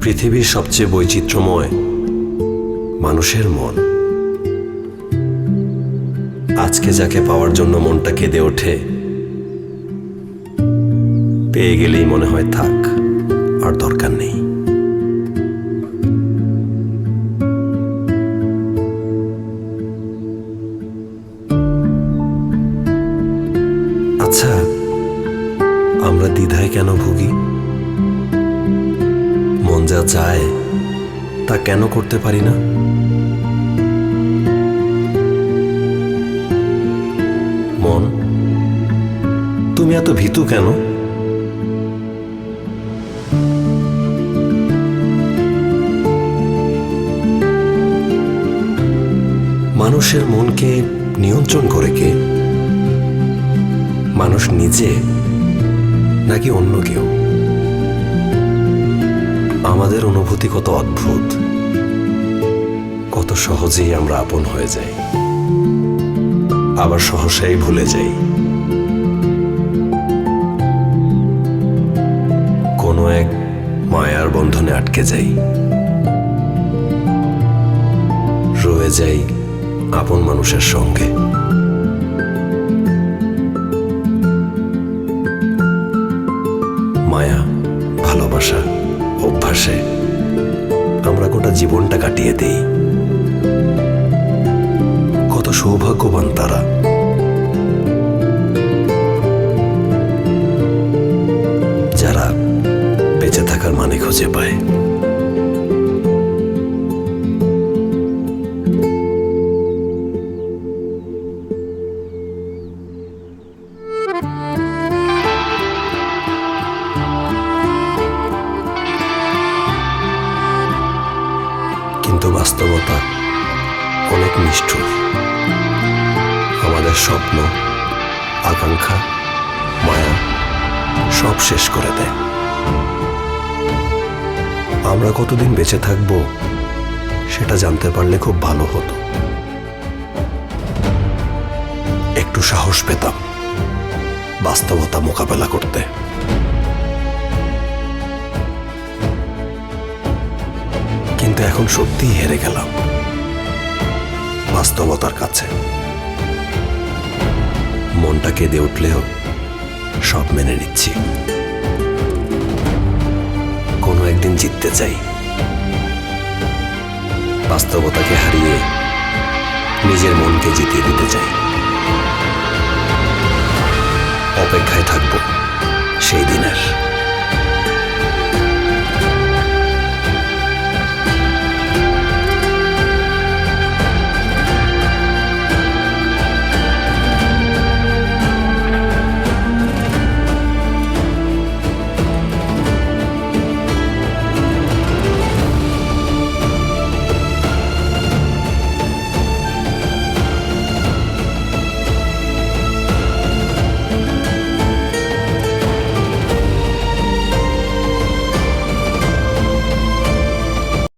পৃথিবীর সবচেয়ে বৈচিত্র্যময় মানুষের মন। আজকে যাকে পাওয়ার জন্য মনটা কেঁদে ওঠে, পেয়ে গেলেই মনে হয় থাক, আর দরকার নেই। আচ্ছা, আমরা দ্বিধায় কেন ভুগি? মন যা চায় তা কেন করতে পারি না? মন, তুমি এত ভীতু কেন? মানুষের মনকে নিয়ন্ত্রণ করে কে? মানুষ নিজে নাকি অন্য কেউ? আমাদের অনুভূতি কত অদ্ভুত, কত সহজেই আমরা আপন হয়ে যাই, আবার সহসাই ভুলে যাই। কোনো এক মায়ার বন্ধনে আটকে যাই, রয়ে যাই আপন মানুষের সঙ্গে। মায়া, ভালোবাসা, অভ্যাসে আমরা গোটা জীবনটা কাটিয়ে দেই। কত সৌভাগ্যবান তারা, যারা বেঁচে থাকার মানে খুঁজে পায়। কিন্তু বাস্তবতা অনেক নিষ্ঠুর। আমাদের স্বপ্ন, আকাঙ্ক্ষা, মায়া সব শেষ করে দেয়। আমরা কতদিন বেঁচে থাকব সেটা জানতে পারলে খুব ভালো হতো। একটু সাহস পেতাম বাস্তবতা মোকাবেলা করতে। কিন্তু এখন সত্যিই হেরে গেলাম বাস্তবতার কাছে। মনটা কেঁদে উঠলেও সব মেনে নিচ্ছি। কোনো একদিন জিততে চাই, বাস্তবতাকে হারিয়ে নিজের মনকে জিতিয়ে দিতে চাই। অপেক্ষায় থাকবো সেই দিনের।